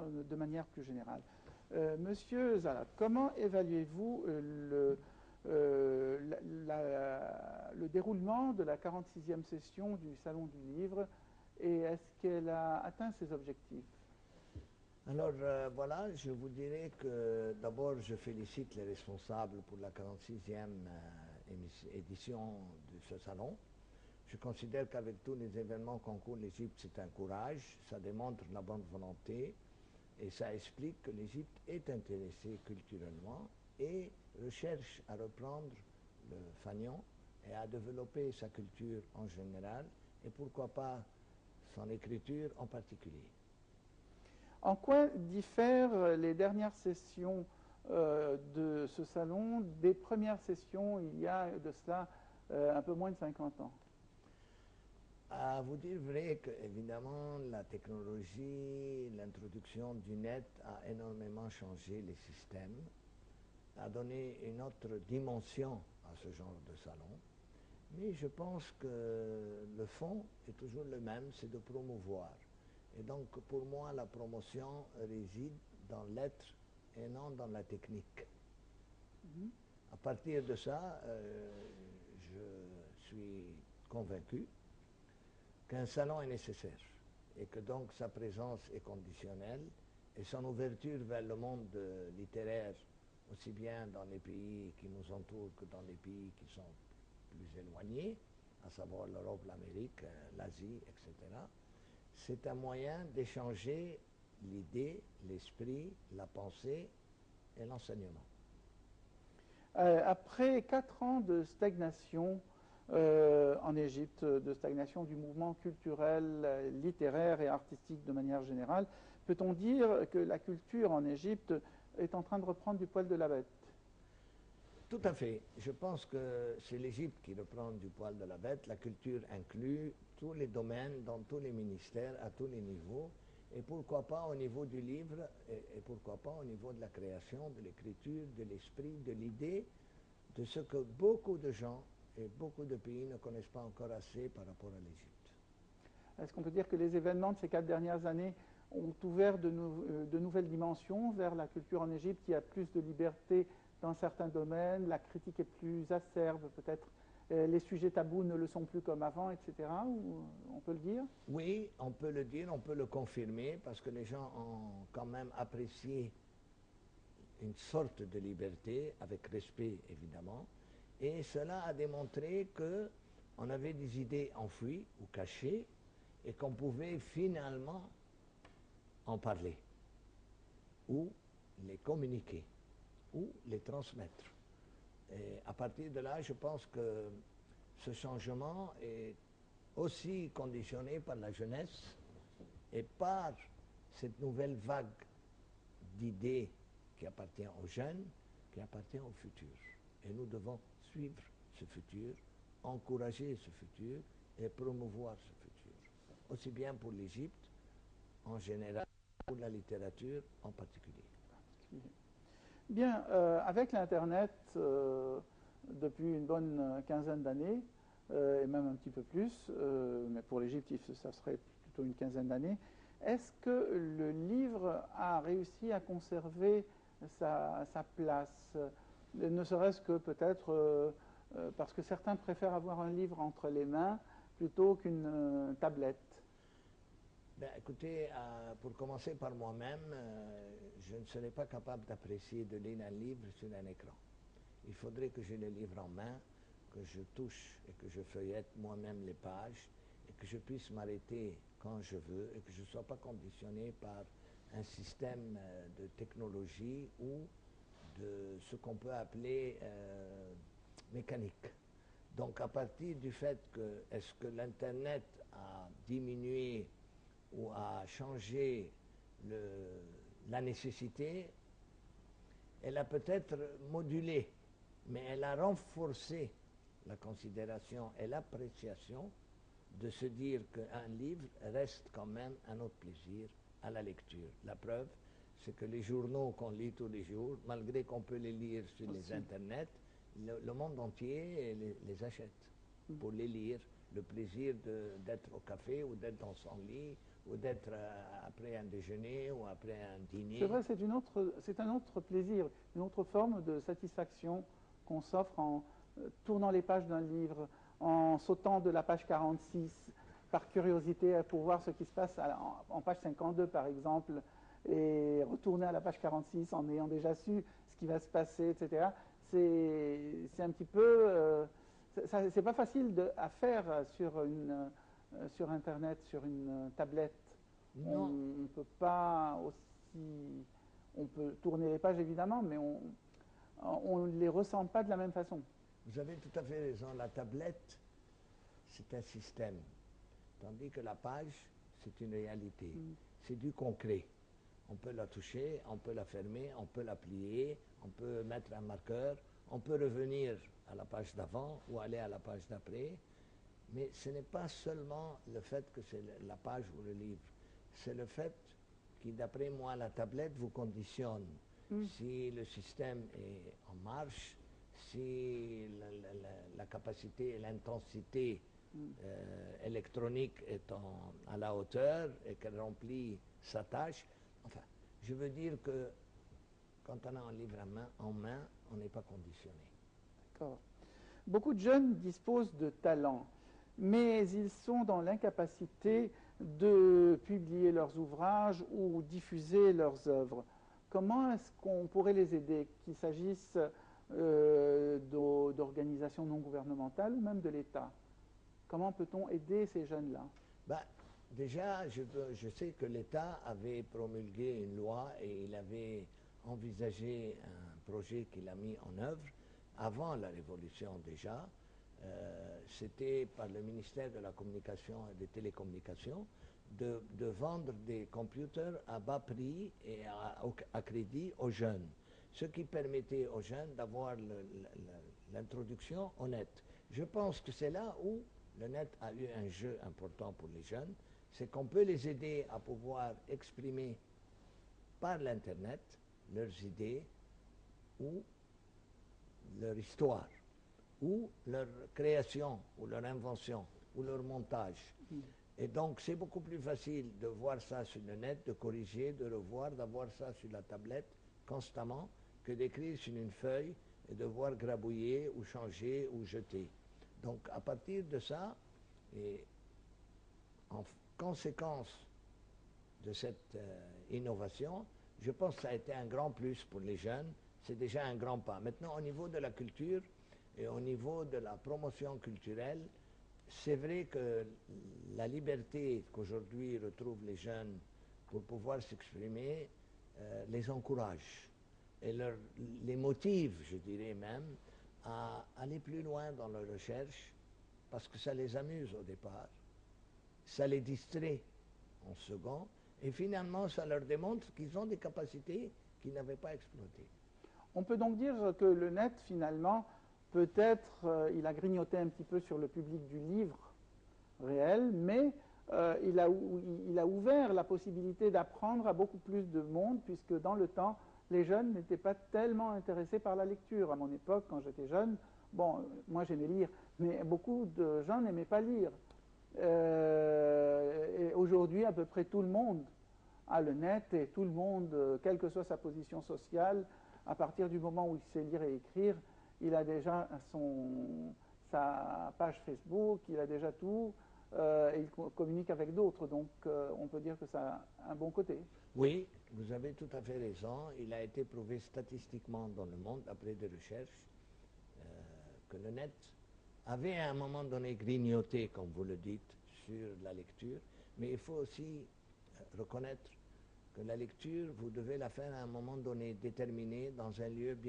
de manière plus générale. Monsieur Zala, comment évaluez-vous le déroulement de la 46e session du Salon du Livre et est-ce qu'elle a atteint ses objectifs? Alors voilà, je vous dirais que d'abord je félicite les responsables pour la 46e édition de ce salon. Je considère qu'avec tous les événements qu'encourt l'Égypte, c'est un courage, ça démontre la bonne volonté et ça explique que l'Égypte est intéressée culturellement et recherche à reprendre le fanion et à développer sa culture en général et pourquoi pas son écriture en particulier. En quoi diffèrent les dernières sessions de ce salon des premières sessions il y a de cela un peu moins de 50 ans? À vous dire vrai que, évidemment, la technologie, l'introduction du net a énormément changé les systèmes, a donné une autre dimension à ce genre de salon. Mais je pense que le fond est toujours le même, c'est de promouvoir. Et donc, pour moi, la promotion réside dans l'être et non dans la technique. À partir de ça, je suis convaincu qu'un salon est nécessaire et que donc sa présence est conditionnelle et son ouverture vers le monde littéraire, aussi bien dans les pays qui nous entourent que dans les pays qui sont plus éloignés, à savoir l'Europe, l'Amérique, l'Asie, etc. C'est un moyen d'échanger l'idée, l'esprit, la pensée et l'enseignement. Après 4 ans de stagnation en Égypte, de stagnation du mouvement culturel, littéraire et artistique de manière générale, peut-on dire que la culture en Égypte est en train de reprendre du poil de la bête? Tout à fait. Je pense que c'est l'Égypte qui reprend du poil de la bête. La culture inclut tous les domaines, dans tous les ministères, à tous les niveaux. Et pourquoi pas au niveau du livre, et pourquoi pas au niveau de la création, de l'écriture, de l'esprit, de l'idée, de ce que beaucoup de gens et beaucoup de pays ne connaissent pas encore assez par rapport à l'Égypte. Est-ce qu'on peut dire que les événements de ces 4 dernières années ont ouvert de nouvelles dimensions vers la culture en Égypte, qui a plus de liberté dans certains domaines, la critique est plus acerbe peut-être, les sujets tabous ne le sont plus comme avant, etc. Ou on peut le dire? Oui, on peut le dire, on peut le confirmer, parce que les gens ont quand même apprécié une sorte de liberté, avec respect évidemment, et cela a démontré qu'on avait des idées enfouies ou cachées, et qu'on pouvait finalement en parler, ou les communiquer, ou les transmettre. Et à partir de là, je pense que ce changement est aussi conditionné par la jeunesse et par cette nouvelle vague d'idées qui appartient aux jeunes, qui appartient au futur. Et nous devons suivre ce futur, encourager ce futur et promouvoir ce futur. Aussi bien pour l'Égypte en général, pour la littérature en particulier. Bien, avec l'Internet, depuis une bonne quinzaine d'années, et même un petit peu plus, mais pour l'Égypte, ça serait plutôt une quinzaine d'années, est-ce que le livre a réussi à conserver sa place, ne serait-ce que peut-être parce que certains préfèrent avoir un livre entre les mains plutôt qu'une tablette? Ben, écoutez, pour commencer par moi-même, je ne serais pas capable d'apprécier de lire un livre sur un écran. Il faudrait que j'ai le livre en main, que je touche et que je feuillette moi-même les pages et que je puisse m'arrêter quand je veux et que je ne sois pas conditionné par un système de technologie ou de ce qu'on peut appeler mécanique. Donc à partir du fait que est-ce que l'Internet a diminué ou a changé la nécessité, elle a peut-être modulé, mais elle a renforcé la considération et l'appréciation de se dire qu'un livre reste quand même un autre plaisir à la lecture. La preuve, c'est que les journaux qu'on lit tous les jours, malgré qu'on peut les lire sur les internets, le monde entier les achète pour les lire. Le plaisir d'être au café ou d'être dans son lit ou d'être après un déjeuner ou après un dîner. C'est vrai, c'est un autre plaisir, une autre forme de satisfaction qu'on s'offre en tournant les pages d'un livre, en sautant de la page 46 par curiosité pour voir ce qui se passe en page 52 par exemple, et retourner à la page 46 en ayant déjà su ce qui va se passer, etc. C'est un petit peu... c'est pas facile à faire sur Internet, sur une tablette. Non, On ne peut pas aussi... On peut tourner les pages évidemment, mais on ne les ressent pas de la même façon. vous avez tout à fait raison. La tablette, c'est un système, tandis que la page, c'est une réalité. C'est du concret. On peut la toucher, on peut la fermer, on peut la plier, on peut mettre un marqueur, on peut revenir à la page d'avant ou aller à la page d'après. Mais ce n'est pas seulement le fait que c'est la page ou le livre, c'est le fait qui, d'après moi, la tablette vous conditionne. Si le système est en marche, si la capacité et l'intensité électronique est à la hauteur et qu'elle remplit sa tâche. Enfin, je veux dire que quand on a un livre en main, on n'est pas conditionné. D'accord. Beaucoup de jeunes disposent de talents, mais ils sont dans l'incapacité de publier leurs ouvrages ou diffuser leurs œuvres. Comment est-ce qu'on pourrait les aider, qu'il s'agisse d'organisations non gouvernementales ou même de l'État? Comment peut-on aider ces jeunes-là? Ben, déjà, je sais que l'État avait promulgué une loi et il avait envisagé un projet qu'il a mis en œuvre avant la Révolution déjà. C'était par le ministère de la Communication et des Télécommunications de vendre des computers à bas prix et à crédit aux jeunes, ce qui permettait aux jeunes d'avoir l'introduction au net. Je pense que c'est là où le net a eu un jeu important pour les jeunes, c'est qu'on peut les aider à pouvoir exprimer par l'Internet leurs idées ou leur histoire, ou leur création, ou leur invention, ou leur montage. Et donc c'est beaucoup plus facile de voir ça sur le net, de corriger, de revoir, d'avoir ça sur la tablette constamment, que d'écrire sur une feuille et de voir grabouiller ou changer ou jeter. Donc à partir de ça, et en conséquence de cette innovation, je pense que ça a été un grand plus pour les jeunes, c'est déjà un grand pas. Maintenant, au niveau de la culture et au niveau de la promotion culturelle, c'est vrai que la liberté qu'aujourd'hui retrouvent les jeunes pour pouvoir s'exprimer les encourage et les motive, je dirais même, à aller plus loin dans leur recherche parce que ça les amuse au départ, ça les distrait en second, et finalement ça leur démontre qu'ils ont des capacités qu'ils n'avaient pas exploitées. On peut donc dire que le net, finalement, peut-être, il a grignoté un petit peu sur le public du livre réel, mais il a ouvert la possibilité d'apprendre à beaucoup plus de monde, puisque dans le temps, les jeunes n'étaient pas tellement intéressés par la lecture. À mon époque, quand j'étais jeune, bon, moi j'aimais lire, mais beaucoup de gens n'aimaient pas lire. Et aujourd'hui, à peu près tout le monde a le net, et tout le monde, quelle que soit sa position sociale, à partir du moment où il sait lire et écrire, il a déjà sa page Facebook, il a déjà tout, et il communique avec d'autres. Donc on peut dire que ça a un bon côté. Oui, vous avez tout à fait raison. Il a été prouvé statistiquement dans le monde, après des recherches, que le net avait à un moment donné grignoté, comme vous le dites, sur la lecture. Mais il faut aussi reconnaître que la lecture, vous devez la faire à un moment donné déterminé, dans un lieu bien